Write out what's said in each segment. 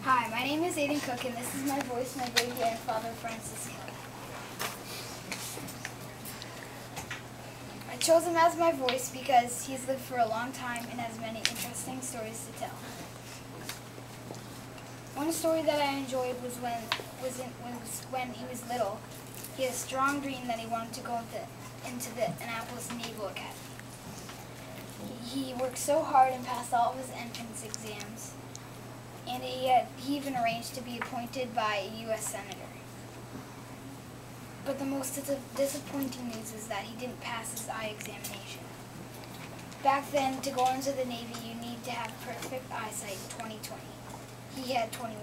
Hi, my name is Aiden Cook, and this is my voice, my great-grandfather, Francis Hill. I chose him as my voice because he's lived for a long time and has many interesting stories to tell. One story that I enjoyed was when he was little. He had a strong dream that he wanted to go into the Annapolis Naval Academy. He worked so hard and passed all of his entrance exams, and he even arranged to be appointed by a U.S. Senator. But the most disappointing news is that he didn't pass his eye examination. Back then, to go into the Navy, you need to have perfect eyesight 20/20. He had 2100.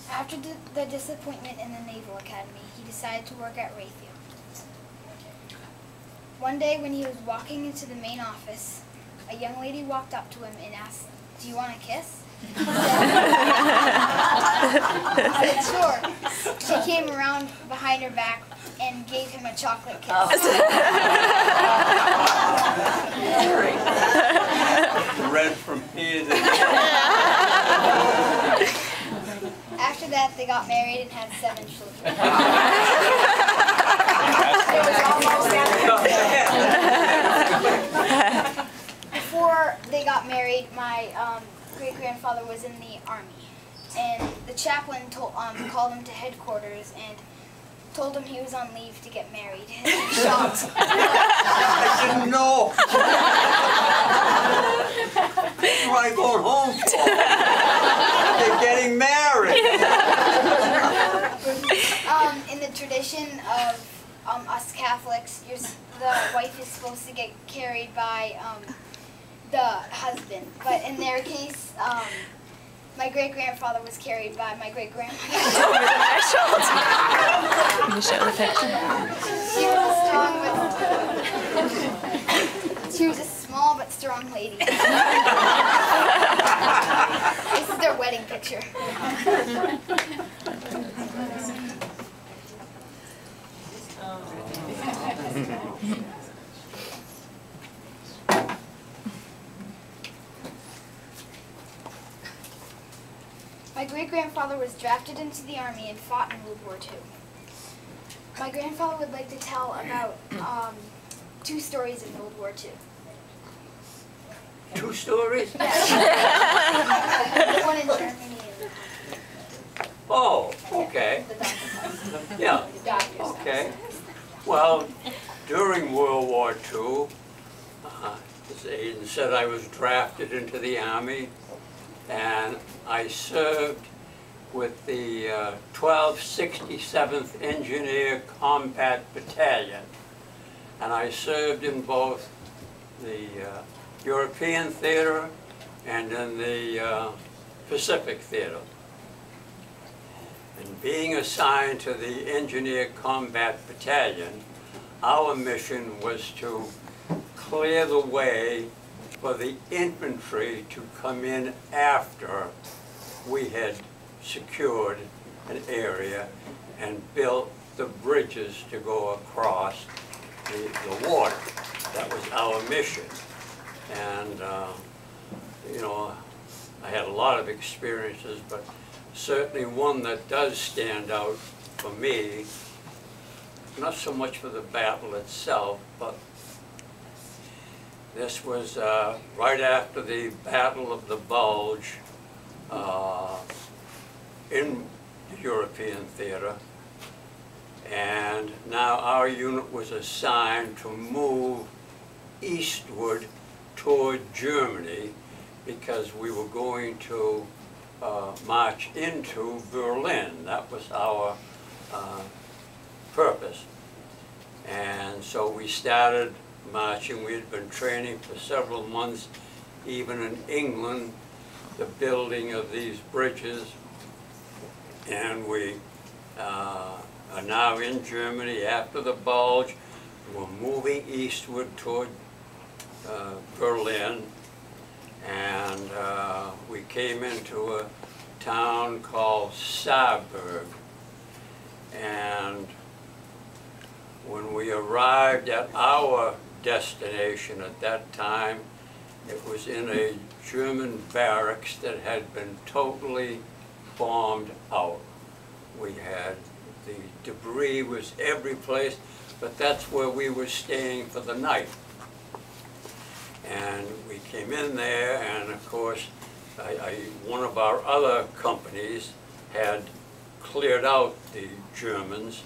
After the disappointment in the Naval Academy, he decided to work at Raytheon. One day when he was walking into the main office, a young lady walked up to him and asked, "Do you want a kiss?" He said, "Sure." She came around behind her back and gave him a chocolate kiss. Red from here to After that, they got married and had 7 children. Before they got married, my great-grandfather was in the Army, and the chaplain called him to headquarters and told him he was on leave to get married. And he was shocked. I didn't know. Where are you going home for? They're getting married. In the tradition of us Catholics, the wife is supposed to get carried by the husband. But in their case, my great-grandfather was carried by my great-grandmother. Can you show the picture? She was a small but strong lady. This is their wedding picture. My great-grandfather was drafted into the Army and fought in World War II. My grandfather would like to tell about 2 stories in World War II. 2 stories? One in Germany and Oh, okay. the doctor. Yeah, okay. Well, during World War II, as Aiden said, I was drafted into the Army, and I served with the 1267th Engineer Combat Battalion. And I served in both the European Theater and in the Pacific Theater. And being assigned to the Engineer Combat Battalion, our mission was to clear the way for the infantry to come in after we had secured an area and built the bridges to go across the water. That was our mission. And, you know, I had a lot of experiences, but certainly one that does stand out for me, not so much for the battle itself, but this was right after the Battle of the Bulge in the European Theater. And now our unit was assigned to move eastward toward Germany because we were going to march into Berlin. That was our purpose. And so we started marching. We had been training for several months, even in England, the building of these bridges. And we are now in Germany after the Bulge. We're moving eastward toward Berlin, and we came into a town called Saarburg. And when we arrived at our destination at that time, it was in a German barracks that had been totally bombed out. We had, the debris was every place, but that's where we were staying for the night. And we came in there, and of course, one of our other companies had cleared out the Germans,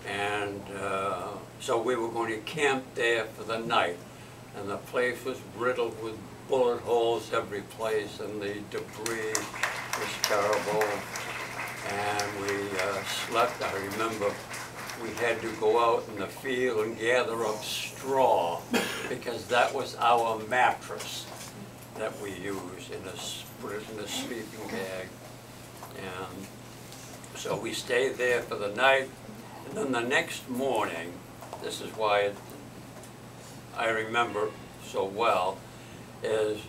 and so we were going to camp there for the night. And the place was riddled with bullet holes every place, and the debris was terrible. And we slept. I remember we had to go out in the field and gather up straw, because that was our mattress that we used in a sleeping bag. And so we stayed there for the night, and then the next morning, this is why I remember so well, is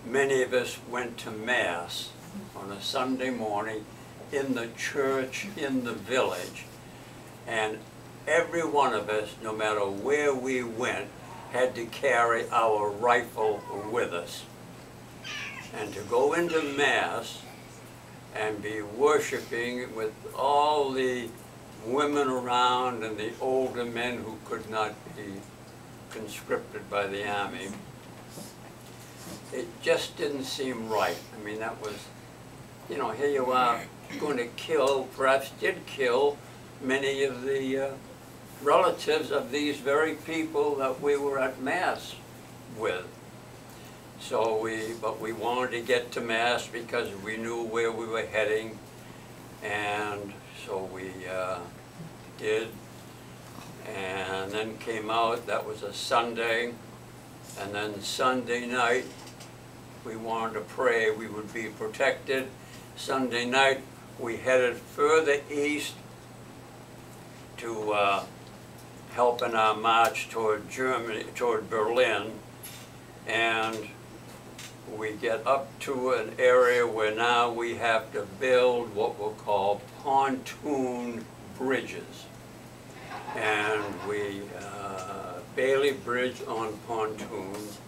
many of us went to Mass on a Sunday morning in the church in the village, and every one of us, no matter where we went, had to carry our rifle with us. And to go into Mass and be worshiping with all the women around and the older men who could not be conscripted by the army, it just didn't seem right. I mean, that was, you know, here you are going to kill, perhaps did kill, many of the relatives of these very people that we were at Mass with. So but we wanted to get to Mass because we knew where we were heading, and so we did, and then came out. That was a Sunday, and then Sunday night we wanted to pray we would be protected. Sunday night we headed further east to help in our march toward Germany, toward Berlin, and we get up to an area where now we have to build what we'll call pontoon bridges. And we, Bailey Bridge on pontoons,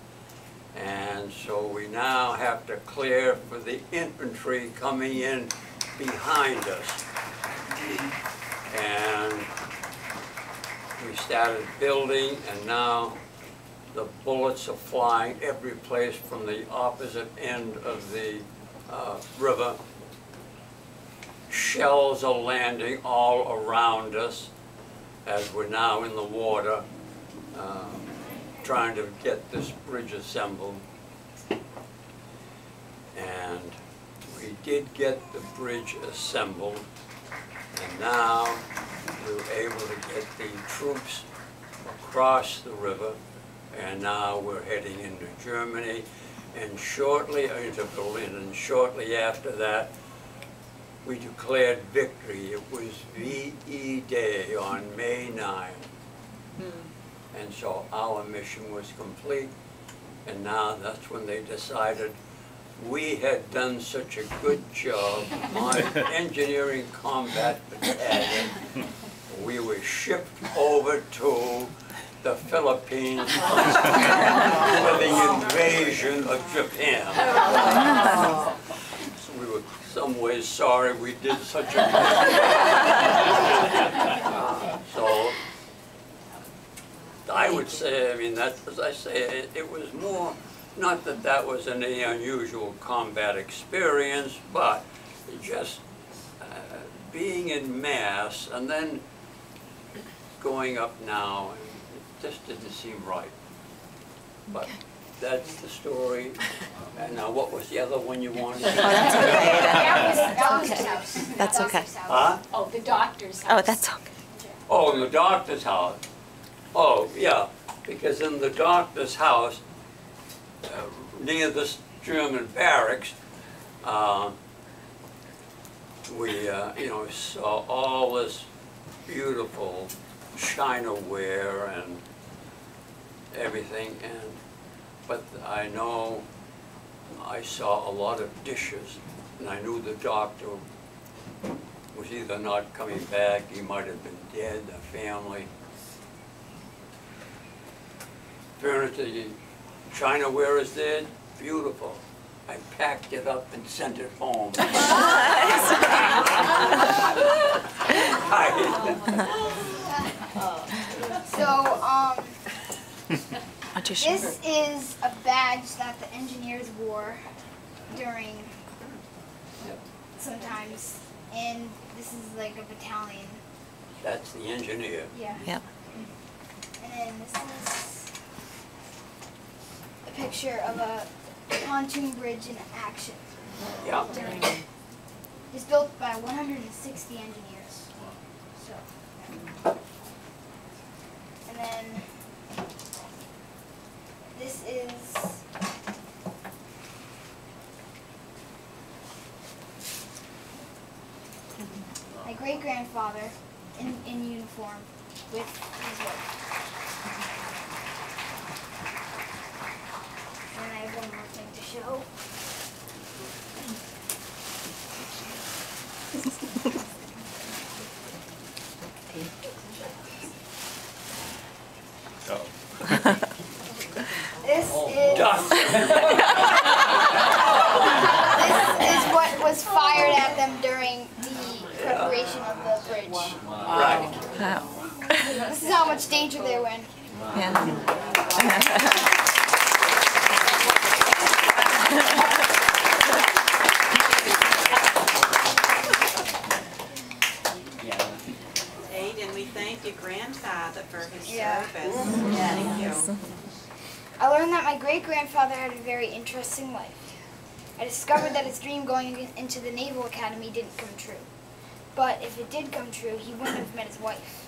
and so we now have to clear for the infantry coming in behind us. And we started building, and now the bullets are flying every place from the opposite end of the river. Shells are landing all around us as we're now in the water, trying to get this bridge assembled. And we did get the bridge assembled, and now we were able to get the troops across the river, and now we're heading into Germany, and shortly into Berlin, and shortly after that we declared victory. It was VE Day on May 9. And so our mission was complete, and now that's when they decided we had done such a good job on Engineering Combat Battalion. We were shipped over to the Philippines for the invasion of Japan. So we were in some ways sorry we did such a good so I would say, I mean, that, as I say, it was more, not that that was any unusual combat experience, but just being in Mass and then going up now, it just didn't seem right. But that's the story. And now, what was the other one you wanted? Oh, that's okay. That was the house. That's okay. Huh? Oh, the doctor's house. Oh, that's okay. Oh, in the doctor's house. Oh, yeah, because in the doctor's house, near this German barracks, we, you know, saw all this beautiful chinaware and everything, but I know I saw a lot of dishes, and I knew the doctor was either not coming back, he might have been dead, the family. Furniture, the chinaware is dead, beautiful. I packed it up and sent it home. So, this is a badge that the engineers wore during sometimes, and this is like a battalion. That's the engineer. Yeah. Yep. And then this is a picture of a pontoon bridge in action. Yeah. It's built by 160 engineers. So, and then this is my great-grandfather in uniform with his wife. And I have one more thing to show. This is this is what was fired at them during the preparation of the bridge. Right. Wow. This is how much danger they were in. Yeah. And we thank your grandfather for his Yeah. service. Thank you. I learned that my great-grandfather had a very interesting life. I discovered that his dream going into the Naval Academy didn't come true. But if it did come true, he wouldn't have met his wife.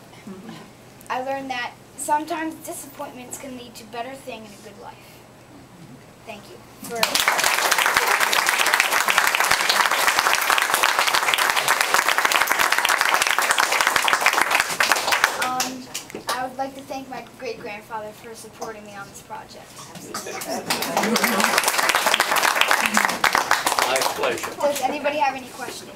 I learned that sometimes disappointments can lead to better things in a good life. Thank you. I would like to thank my great-grandfather for supporting me on this project. My pleasure. Does anybody have any questions?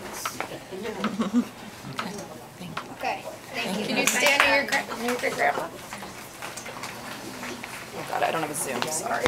Okay, thank you. Can you stand near your great-grandma? Oh God, I don't have a Zoom, sorry.